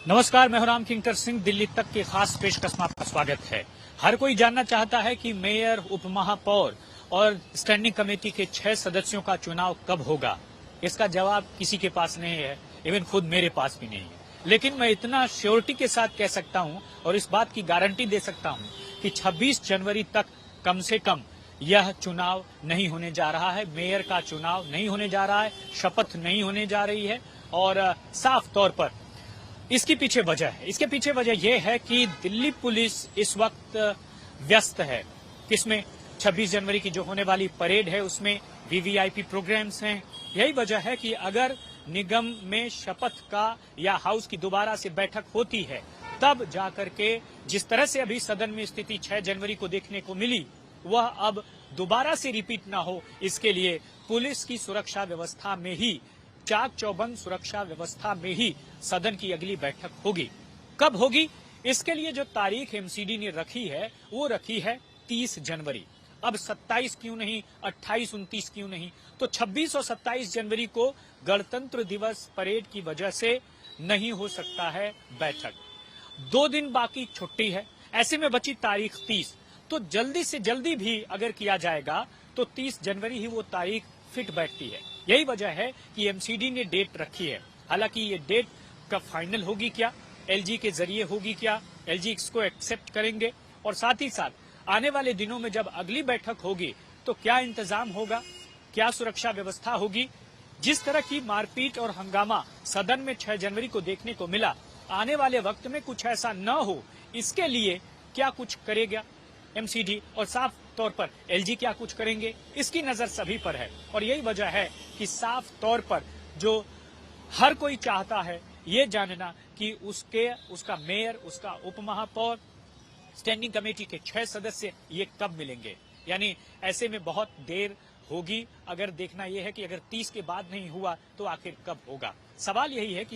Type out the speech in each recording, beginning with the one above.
नमस्कार, मैं हूं राम किंकर सिंह। दिल्ली तक के खास पेशकश में आपका स्वागत है। हर कोई जानना चाहता है कि मेयर, उपमहापौर और स्टैंडिंग कमेटी के 6 सदस्यों का चुनाव कब होगा। इसका जवाब किसी के पास नहीं है, इवन खुद मेरे पास भी नहीं है। लेकिन मैं इतना श्योरिटी के साथ कह सकता हूं और इस बात की गारंटी दे सकता हूं कि 26 जनवरी तक कम से कम यह चुनाव नहीं होने जा रहा है। मेयर का चुनाव नहीं होने जा रहा है, शपथ नहीं होने जा रही है। और साफ तौर पर इसके पीछे वजह यह है कि दिल्ली पुलिस इस वक्त व्यस्त है। किसमें 26 जनवरी की जो होने वाली परेड है उसमें वीवीआईपी प्रोग्राम्स हैं। यही वजह है कि अगर निगम में शपथ का या हाउस की दोबारा से बैठक होती है तब जाकर के जिस तरह से अभी सदन में स्थिति 6 जनवरी को देखने को मिली वह अब दोबारा से रिपीट ना हो, इसके लिए पुलिस की सुरक्षा व्यवस्था में ही, चाक चौबंद सुरक्षा व्यवस्था में ही सदन की अगली बैठक होगी। कब होगी, इसके लिए जो तारीख एमसीडी ने रखी है वो रखी है 30 जनवरी। अब 27 क्यों नहीं, 28, 29 क्यों नहीं? तो 26 और 27 जनवरी को गणतंत्र दिवस परेड की वजह से नहीं हो सकता है बैठक। 2 दिन बाकी छुट्टी है, ऐसे में बची तारीख 30। तो जल्दी से जल्दी भी अगर किया जाएगा तो 30 जनवरी ही वो तारीख फिट बैठती है। यही वजह है कि एमसीडी ने डेट रखी है। हालांकि ये डेट कब फाइनल होगी, क्या एलजी के जरिए होगी, क्या एलजी इसको एक्सेप्ट करेंगे, और साथ ही साथ आने वाले दिनों में जब अगली बैठक होगी तो क्या इंतजाम होगा, क्या सुरक्षा व्यवस्था होगी। जिस तरह की मारपीट और हंगामा सदन में 6 जनवरी को देखने को मिला, आने वाले वक्त में कुछ ऐसा न हो, इसके लिए क्या कुछ करेगा एमसीडी और साफ तौर पर एलजी क्या कुछ करेंगे, इसकी नजर सभी पर है। और यही वजह है कि साफ तौर पर जो हर कोई चाहता है ये जानना कि उसका मेयर, उसका उपमहापौर, स्टैंडिंग कमेटी के 6 सदस्य ये कब मिलेंगे। यानी ऐसे में बहुत देर होगी। अगर देखना यह है कि अगर 30 के बाद नहीं हुआ तो आखिर कब होगा। सवाल यही है कि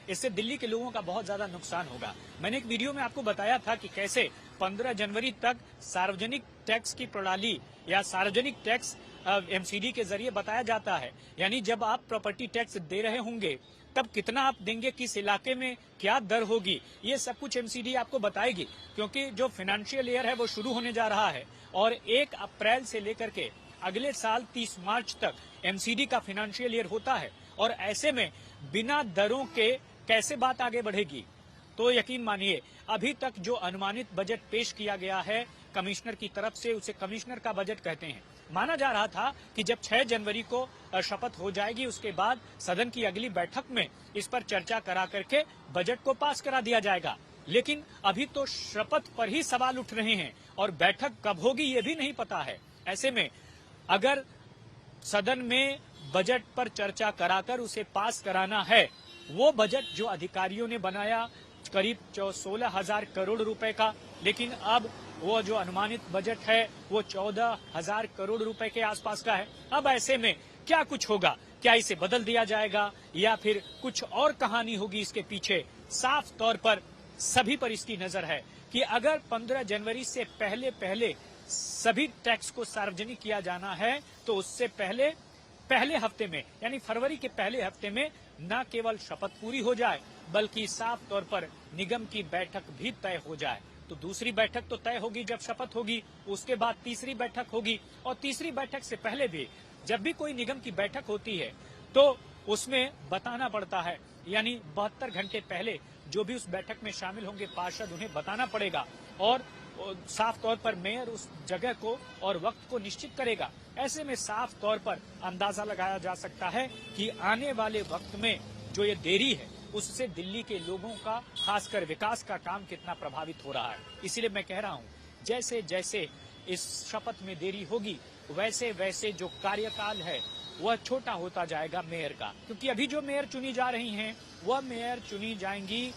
इससे दिल्ली के लोगों का बहुत ज्यादा नुकसान होगा। मैंने एक वीडियो में आपको बताया था कि कैसे 15 जनवरी तक सार्वजनिक टैक्स की प्रणाली या सार्वजनिक टैक्स एमसीडी के जरिए बताया जाता है। यानी जब आप प्रॉपर्टी टैक्स दे रहे होंगे तब कितना आप देंगे, किस इलाके में क्या दर होगी, ये सब कुछ एमसीडी आपको बताएगी। क्योंकि जो फाइनेंशियल ईयर है वो शुरू होने जा रहा है और 1 अप्रैल से लेकर के अगले साल 30 मार्च तक एमसीडी का फाइनेंशियल ईयर होता है। और ऐसे में बिना दरों के कैसे बात आगे बढ़ेगी। तो यकीन मानिए अभी तक जो अनुमानित बजट पेश किया गया है कमिश्नर की तरफ से, उसे कमिश्नर का बजट कहते हैं। माना जा रहा था कि जब 6 जनवरी को शपथ हो जाएगी उसके बाद सदन की अगली बैठक में इस पर चर्चा करा करके बजट को पास करा दिया जाएगा। लेकिन अभी तो शपथ पर ही सवाल उठ रहे हैं और बैठक कब होगी ये भी नहीं पता है। ऐसे में अगर सदन में बजट पर चर्चा कराकर उसे पास कराना है, वो बजट जो अधिकारियों ने बनाया करीब 16,000 करोड़ रुपए का, लेकिन अब वो जो अनुमानित बजट है वो 14,000 करोड़ रुपए के आसपास का है। अब ऐसे में क्या कुछ होगा, क्या इसे बदल दिया जाएगा या फिर कुछ और कहानी होगी इसके पीछे। साफ तौर पर सभी पर इसकी नजर है कि अगर 15 जनवरी से पहले सभी टैक्स को सार्वजनिक किया जाना है तो उससे पहले हफ्ते में, यानी फरवरी के पहले हफ्ते में न केवल शपथ पूरी हो जाए बल्कि साफ तौर पर निगम की बैठक भी तय हो जाए। तो दूसरी बैठक तो तय होगी जब शपथ होगी, उसके बाद तीसरी बैठक होगी। और तीसरी बैठक से पहले भी जब भी कोई निगम की बैठक होती है तो उसमें बताना पड़ता है, यानी 72 घंटे पहले जो भी उस बैठक में शामिल होंगे पार्षद, उन्हें बताना पड़ेगा। और साफ तौर पर मेयर उस जगह को और वक्त को निश्चित करेगा। ऐसे में साफ तौर पर अंदाजा लगाया जा सकता है कि आने वाले वक्त में जो ये देरी है उससे दिल्ली के लोगों का, खासकर विकास का काम कितना प्रभावित हो रहा है। इसीलिए मैं कह रहा हूँ जैसे जैसे इस शपथ में देरी होगी वैसे वैसे जो कार्यकाल है वह छोटा होता जाएगा मेयर का। क्योंकि अभी जो मेयर चुनी जा रही हैं वह मेयर चुनी जाएंगी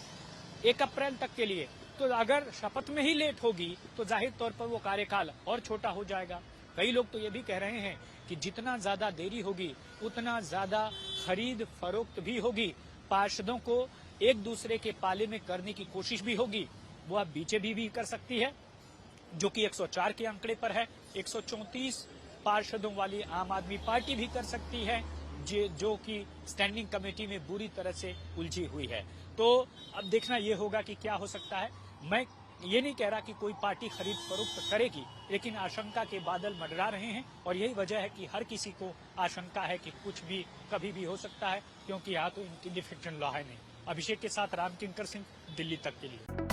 1 अप्रैल तक के लिए। तो अगर शपथ में ही लेट होगी तो जाहिर तौर पर वो कार्यकाल और छोटा हो जाएगा। कई लोग तो ये भी कह रहे हैं कि जितना ज्यादा देरी होगी उतना ज्यादा खरीद फरोख्त भी होगी, पार्षदों को एक दूसरे के पाले में करने की कोशिश भी होगी। वह बीजेपी भी कर सकती है जो कि 104 के आंकड़े पर है। 134 पार्षदों वाली आम आदमी पार्टी भी कर सकती है। जो कि स्टैंडिंग कमेटी में बुरी तरह से उलझी हुई है। तो अब देखना ये होगा कि क्या हो सकता है। मैं ये नहीं कह रहा कि कोई पार्टी खरीद फरोख्त करेगी, लेकिन आशंका के बादल मंडरा रहे हैं और यही वजह है कि हर किसी को आशंका है कि कुछ भी कभी भी हो सकता है, क्योंकि यहाँ तो इनकी डिफेक्शन लॉ है नहीं। अभिषेक के साथ राम किंकर सिंह, दिल्ली तक के लिए।